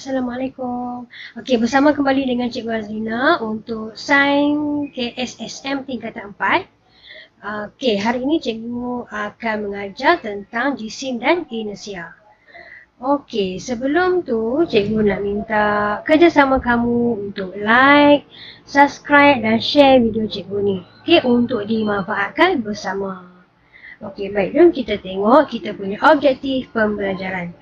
Assalamualaikum. Okey, bersama kembali dengan Cikgu Azlina untuk Sains KSSM tingkatan 4. Okey, hari ini Cikgu akan mengajar tentang jisim dan inersia. Okey, sebelum tu Cikgu nak minta kerjasama kamu untuk like, subscribe dan share video Cikgu ni. Okey, untuk dimanfaatkan bersama. Okey, baik. Jom kita tengok kita punya objektif pembelajaran.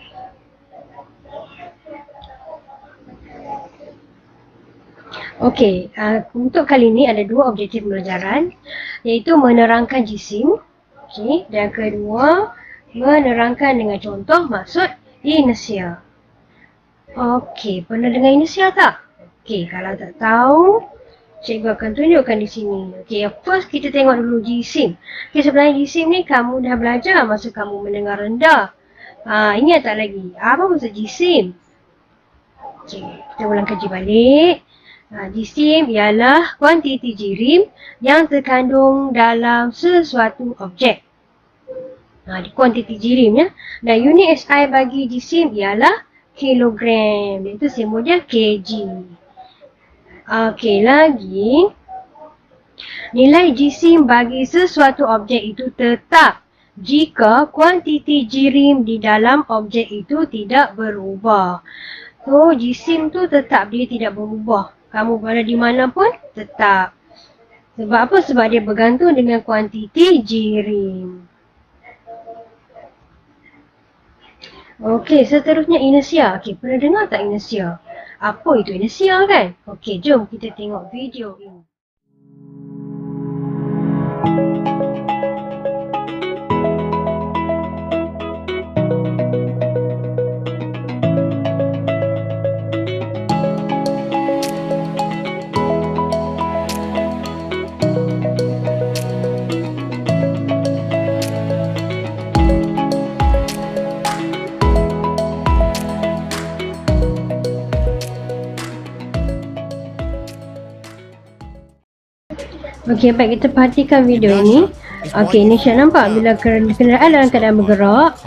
Okey, untuk kali ini ada dua objektif pembelajaran, iaitu menerangkan jisim, okey, dan kedua menerangkan dengan contoh maksud inersia. Okey, pernah dengar inersia tak? Okey, kalau tak tahu, cikgu akan tunjukkan di sini. Okey, first kita tengok dulu jisim. Okey, sebenarnya jisim ni kamu dah belajar masa kamu mendengar rendah. Ingat tak lagi? Apa maksud jisim? Okey, kita ulang kaji balik. Jisim ialah kuantiti jirim yang terkandung dalam sesuatu objek. Kuantiti jirim ya. Dan unit SI bagi jisim ialah kilogram. Itu simbolnya kg. Okey, lagi. Nilai jisim bagi sesuatu objek itu tetap jika kuantiti jirim di dalam objek itu tidak berubah. So, jisim tu tetap, dia tidak berubah. Kamu berada di mana pun tetap. Sebab apa? Sebab dia bergantung dengan kuantiti jirim. Okey, seterusnya inersia. Okey, pernah dengar tak inersia? Apa itu inersia kan? Okey, jom kita tengok video ini. Okey, baik, kita perhatikan video ini. Okey, ini Syah nampak bila kenderaan dalam keadaan bergerak,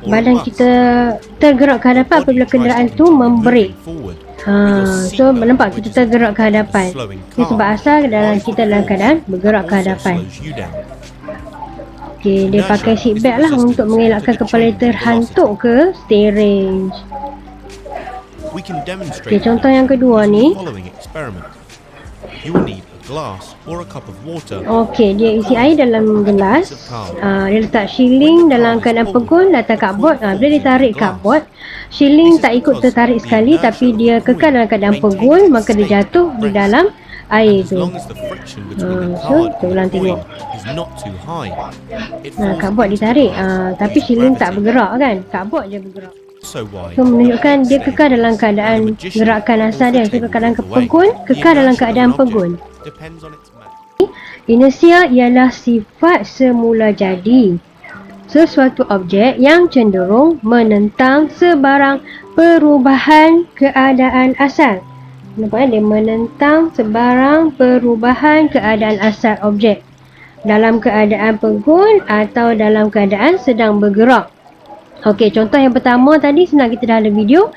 badan kita tergerak ke hadapan apabila kenderaan tu membrake. So nampak kita tergerak ke hadapan. Ini sebab asal kita dalam keadaan bergerak ke hadapan. Okey, dia pakai seat belt lah untuk mengelakkan kepala terhantuk ke steering. Okey, contoh yang kedua ni. Okey, dia isi air dalam gelas. Dia letak shilling dalam keadaan pegun atas cupboard. Bila ditarik cupboard, shilling tak ikut tertarik sekali tapi dia kekal dalam keadaan pegun, maka dia jatuh di dalam air tu. So, kita ulang tengok. Cupboard ditarik, tapi shilling tak bergerak kan? Cupboard je bergerak. So, menunjukkan dia kekal dalam keadaan gerakan asal dia. So, kekal dalam keadaan pegun. Inersia ialah sifat semula jadi sesuatu objek yang cenderung menentang sebarang perubahan keadaan asal. Nampak dia menentang sebarang perubahan keadaan asal objek dalam keadaan pegun atau dalam keadaan sedang bergerak. Okey, contoh yang pertama tadi senang, kita dah ada video.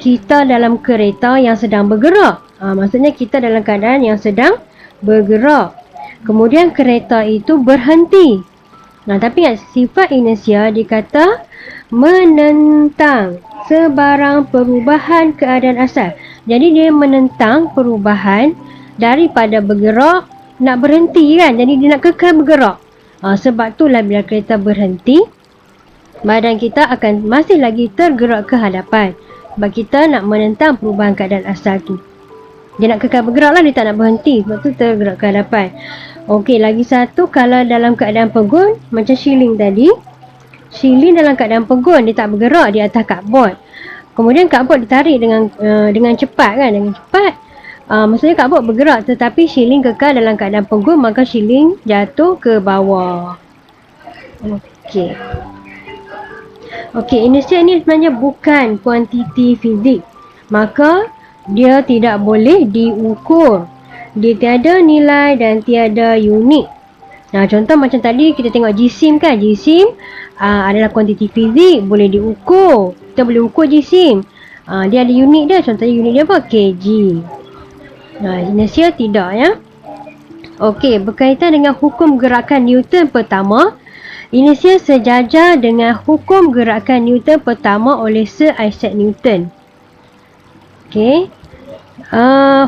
Kita dalam kereta yang sedang bergerak. Maksudnya kita dalam keadaan yang sedang bergerak. Kemudian kereta itu berhenti. Tapi sifat inersia dikata menentang sebarang perubahan keadaan asal. Jadi dia menentang perubahan daripada bergerak nak berhenti kan. Jadi dia nak kekal bergerak. Sebab itulah bila kereta berhenti, badan kita akan masih lagi tergerak ke hadapan. Sebab kita nak menentang perubahan keadaan asal tu. Dia nak kekal bergerak lah, dia tak nak berhenti. Sebab tu tergerak ke hadapan. Okey, lagi satu, kalau dalam keadaan pegun, macam shilling tadi. Shilling dalam keadaan pegun, dia tak bergerak di atas cupboard. Kemudian cupboard ditarik dengan cepat kan, dengan cepat. Maksudnya cupboard bergerak tetapi shilling kekal dalam keadaan pegun, maka shilling jatuh ke bawah. Okey. Okey, inersia ni sebenarnya bukan kuantiti fizik. Maka dia tidak boleh diukur. Dia tiada nilai dan tiada unit. Contoh macam tadi kita tengok jisim kan. Jisim adalah kuantiti fizik, boleh diukur. Kita boleh ukur jisim. Dia ada unit dia. Contohnya unit dia apa? kg. Inersia tidak ya. Okey, berkaitan dengan hukum gerakan Newton pertama, inersia sejajar dengan hukum gerakan Newton pertama oleh Sir Isaac Newton. Okey.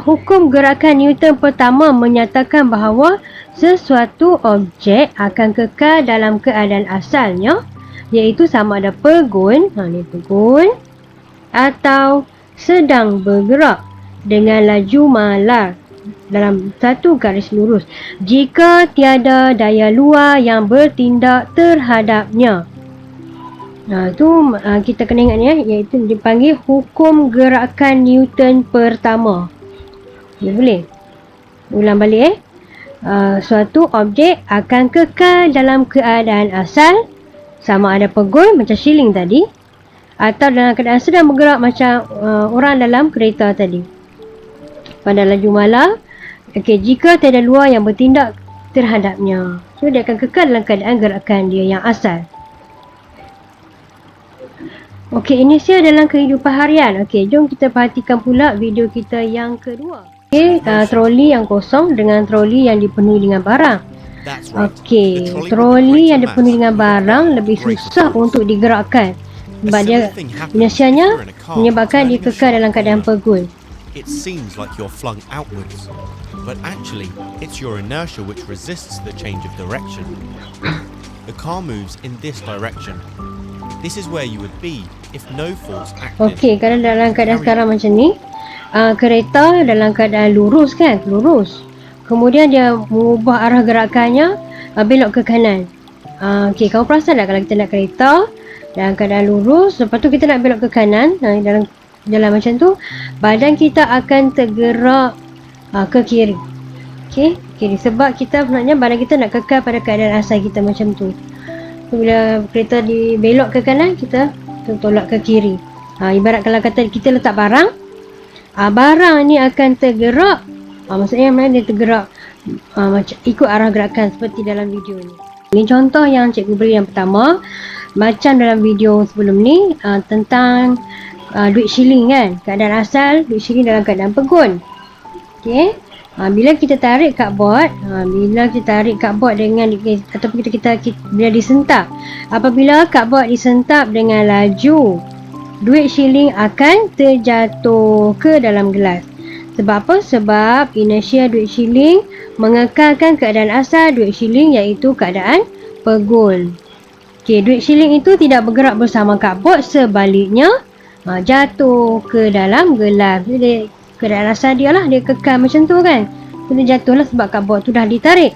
Hukum gerakan Newton pertama menyatakan bahawa sesuatu objek akan kekal dalam keadaan asalnya, iaitu sama ada pegun, ni pegun, atau sedang bergerak dengan laju malar dalam satu garis lurus jika tiada daya luar yang bertindak terhadapnya. Kita kena ingat ni ya, iaitu dipanggil hukum gerakan Newton pertama. Boleh ulang balik suatu objek akan kekal dalam keadaan asal sama ada pegun macam shilling tadi, atau dalam keadaan sedang bergerak macam orang dalam kereta tadi pada laju malar. Jika tiada luar yang bertindak terhadapnya, so dia akan kekal dalam keadaan gerakan dia yang asal. Inersia dalam kehidupan harian. Jom kita perhatikan pula video kita yang kedua. Troli yang kosong dengan troli yang dipenuhi dengan barang. Troli yang dipenuhi dengan barang lebih susah untuk digerakkan sebab dia inersianya menyebabkan dia kekal dalam keadaan pegun. It seems like you're flung outwards, but actually it's your inertia which resists the change of direction. The car moves in this direction. This is where you would be if no force acted. Kalau dalam keadaan sekarang macam ni, kereta dalam keadaan lurus kan, lurus. Kemudian dia mengubah arah gerakannya, belok ke kanan. Kamu perasan tak kalau kita nak kereta dalam keadaan lurus, lepas tu kita nak belok ke kanan, dalam jalan macam tu, badan kita akan tergerak ke kiri. Kiri sebab kita sebenarnya badan kita nak kekal pada keadaan asal kita macam tu. Bila kereta dibelok ke kanan, kita tolak ke kiri. Ibarat kalau kata kita letak barang, barang ni akan tergerak, maksudnya mana dia tergerak macam ikut arah gerakan seperti dalam video ni. Ini contoh yang cikgu beri yang pertama, macam dalam video sebelum ni tentang duit shilling kan, keadaan asal duit shilling dalam keadaan pegun. Bila kita tarik cardboard, dengan ataupun kita bila disentap, apabila cardboard disentap dengan laju, duit shilling akan terjatuh ke dalam gelas. Sebab apa? Sebab inersia duit shilling mengekalkan keadaan asal duit shilling, iaitu keadaan pegun. Duit shilling itu tidak bergerak bersama cardboard, sebaliknya jatuh ke dalam gelas. Jadi keadaan asal dia lah, dia kekal macam tu kan. Dia jatuh lah sebab cardboard tu dah ditarik.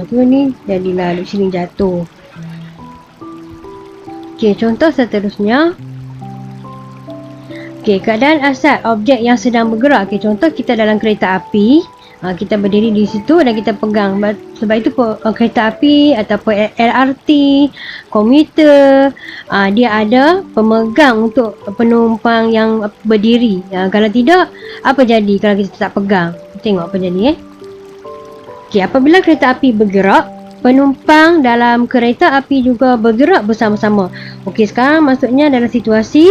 Tu ni jadilah duit shilling jatuh. Contoh seterusnya. Keadaan asal objek yang sedang bergerak. Contoh kita dalam kereta api, kita berdiri di situ dan kita pegang. Sebab itu kereta api ataupun LRT, komuter, dia ada pemegang untuk penumpang yang berdiri. Kalau tidak, apa jadi kalau kita tak pegang? Tengok apa jadi apabila kereta api bergerak, penumpang dalam kereta api juga bergerak bersama-sama. Sekarang maksudnya dalam situasi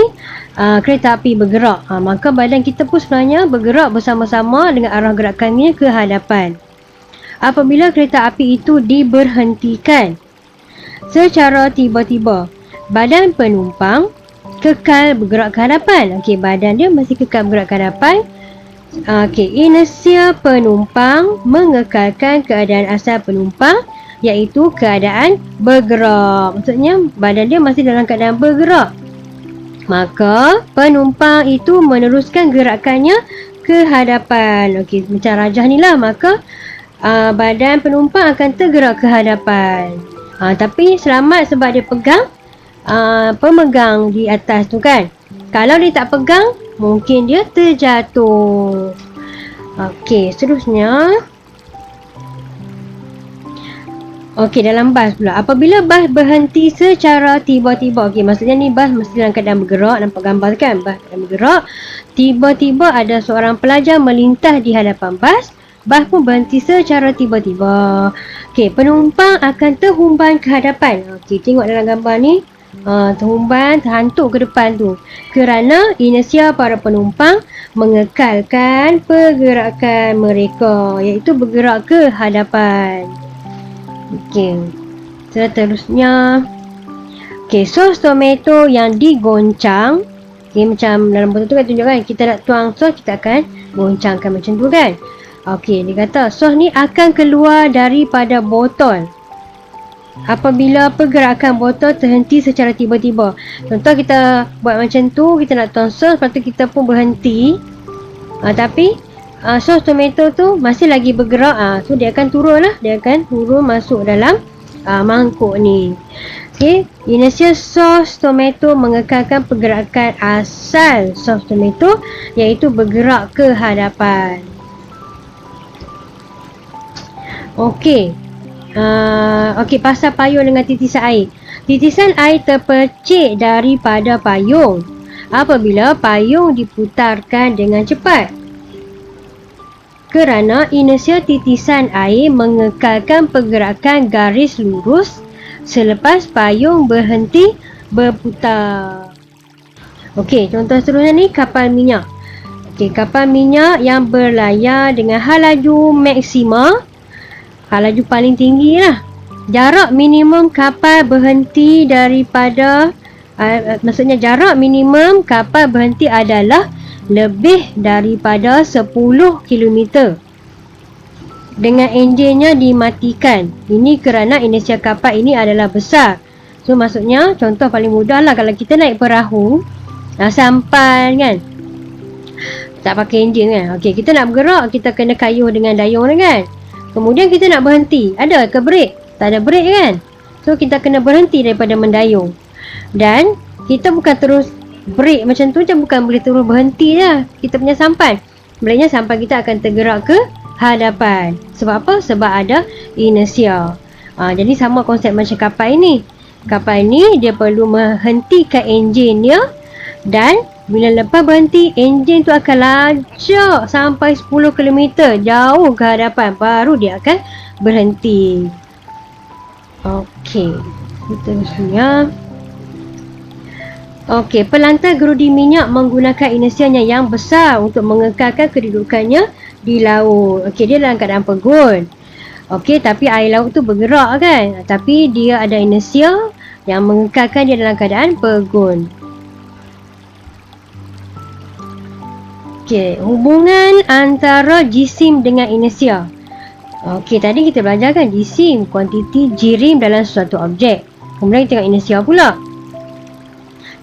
kereta api bergerak, maka badan kita pun sebenarnya bergerak bersama-sama dengan arah gerakannya ke hadapan. Apabila kereta api itu diberhentikan secara tiba-tiba, badan penumpang kekal bergerak ke hadapan. Badan dia masih kekal bergerak ke hadapan. Inersia penumpang mengekalkan keadaan asal penumpang, iaitu keadaan bergerak. Maksudnya badan dia masih dalam keadaan bergerak. Maka penumpang itu meneruskan gerakannya ke hadapan. Macam rajah ni lah, maka badan penumpang akan tergerak ke hadapan. Tapi selamat sebab dia pegang pemegang di atas tu kan. Kalau dia tak pegang, mungkin dia terjatuh. Seterusnya. Dalam bas pula. Apabila bas berhenti secara tiba-tiba. Maksudnya ni bas mesti dalam keadaan bergerak. Nampak gambar kan? Bas keadaan bergerak. Tiba-tiba ada seorang pelajar melintas di hadapan bas. Bas pun berhenti secara tiba-tiba. Penumpang akan terhumban ke hadapan. Tengok dalam gambar ni. terhumban, terhantuk ke depan tu. Kerana inersia para penumpang mengekalkan pergerakan mereka, iaitu bergerak ke hadapan. Okey. Seterusnya, sos tomato yang digoncang. Macam dalam botol tu kan tunjuk kan, kita nak tuang sos, kita akan goncangkan macam tu kan. Dia kata sos ni akan keluar daripada botol apabila pergerakan botol terhenti secara tiba-tiba. Contoh kita buat macam tu, kita nak tuang sos, lepas tu kita pun berhenti. Tapi sos tomato tu masih lagi bergerak. So dia akan turun lah, dia akan turun masuk dalam mangkuk ni. Inersia sos tomato mengekalkan pergerakan asal sos tomato, iaitu bergerak ke hadapan. Pasal payung dengan titisan air. Titisan air terpercik daripada payung apabila payung diputarkan dengan cepat. Kerana inersia titisan air mengekalkan pergerakan garis lurus selepas payung berhenti berputar. Contoh seterusnya ni kapal minyak. Kapal minyak yang berlayar dengan halaju maksima, halaju paling tinggi lah. Jarak minimum kapal berhenti daripada maksudnya jarak minimum kapal berhenti adalah lebih daripada 10 km dengan enjinnya dimatikan. Ini kerana inersia kapal ini adalah besar. So maksudnya contoh paling mudah lah, kalau kita naik perahu sampan kan, tak pakai enjin kan. Kita nak bergerak, kita kena kayuh dengan dayung kan. Kemudian kita nak berhenti, ada ke brek? Tak ada brek kan. So kita kena berhenti daripada mendayung. Dan kita bukan terus brek macam tu je, bukan boleh terus berhenti je kita punya sampan. Sebenarnya sampan kita akan tergerak ke hadapan. Sebab apa? Sebab ada inersia. Jadi sama konsep macam kapal ini. Kapal ini dia perlu menghentikan enjinnya, dan bila lepas berhenti, enjin tu akan lajak sampai 10 km jauh ke hadapan, baru dia akan berhenti. Seterusnya. Pelantar gerudi minyak menggunakan inersianya yang besar untuk mengekalkan kedudukannya di laut. Dia dalam keadaan pegun. Tapi air laut tu bergerak kan, tapi dia ada inersia yang mengekalkan dia dalam keadaan pegun. Hubungan antara jisim dengan inersia. Tadi kita belajar kan jisim, kuantiti jirim dalam suatu objek. Kemudian kita tengok inersia pula.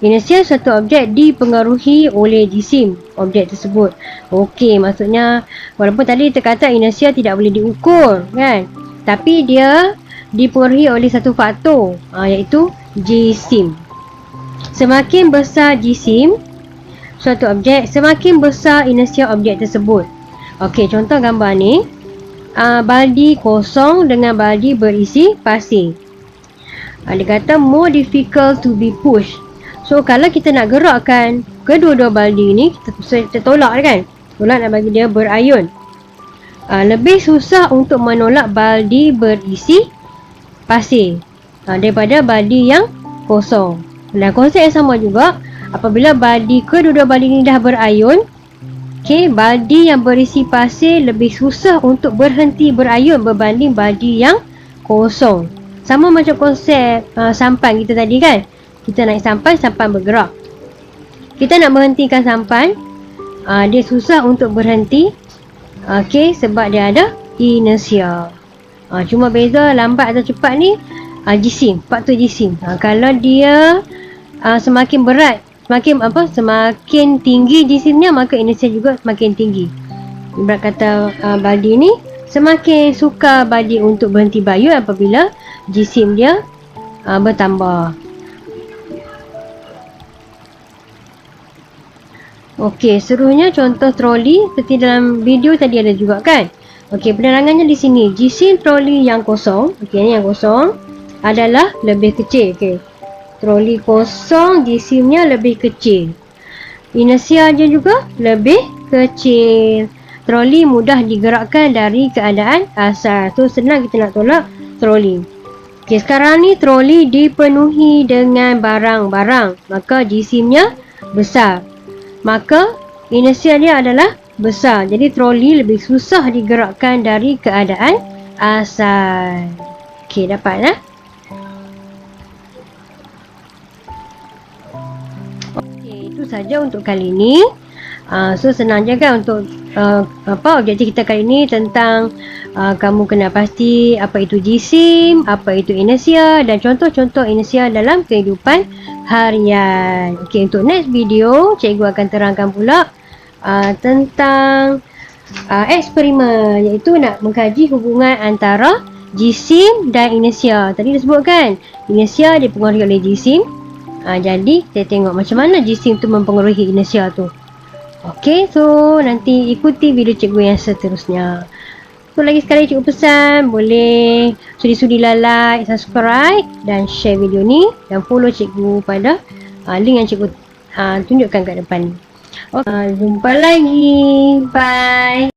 Inersia suatu objek dipengaruhi oleh jisim objek tersebut. Maksudnya walaupun tadi terkata inersia tidak boleh diukur kan, tapi dia dipengaruhi oleh satu faktor, iaitu jisim. Semakin besar jisim suatu objek, semakin besar inersia objek tersebut. Contoh gambar ni, baldi kosong dengan baldi berisi pasir. Dia kata more difficult to be pushed. So kalau kita nak gerakkan kedua-dua baldi ni, kita tolak kan, tolak nak bagi dia berayun. Lebih susah untuk menolak baldi berisi pasir daripada baldi yang kosong. Dan konsep yang sama juga, apabila kedua-dua baldi ni dah berayun, baldi yang berisi pasir lebih susah untuk berhenti berayun berbanding baldi yang kosong. Sama macam konsep sampan kita tadi kan. Kita naik sampan, sampan bergerak. Kita nak berhentikan sampan, dia susah untuk berhenti. Sebab dia ada inersia. Cuma beza lambat atau cepat ni jisim, faktor jisim. Kalau dia semakin berat, semakin tinggi jisimnya, maka inersia juga semakin tinggi. Ibarat kata baldi ni semakin sukar baldi untuk berhenti berayun apabila jisim dia bertambah. Seterusnya contoh troli seperti dalam video tadi ada juga kan. Penerangannya di sini, jisim troli yang kosong, ni yang kosong adalah lebih kecil. Troli kosong jisimnya lebih kecil, inersia dia juga lebih kecil. Troli mudah digerakkan dari keadaan asal. So senang kita nak tolak troli. Okey, sekarang ni troli dipenuhi dengan barang-barang, maka jisimnya besar. Maka inersia dia adalah besar. Jadi troli lebih susah digerakkan dari keadaan asal. Okey, dapat lah. Okey, itu saja untuk kali ni. So senang je kan untuk objektif kita kali ni tentang kamu kena pasti apa itu jisim, apa itu inersia dan contoh-contoh inersia dalam kehidupan harian. Okey, untuk next video cikgu akan terangkan pula tentang eksperimen, iaitu nak mengkaji hubungan antara jisim dan inersia. Tadi dah sebut kan, inersia dipengaruhi oleh jisim. Jadi kita tengok macam mana jisim tu mempengaruhi inersia tu. Okey, so nanti ikuti video cikgu yang seterusnya. So lagi sekali cikgu pesan, boleh sudi-sudilah like, subscribe dan share video ni dan follow cikgu pada link yang cikgu tunjukkan kat depan ni. Jumpa lagi. Bye.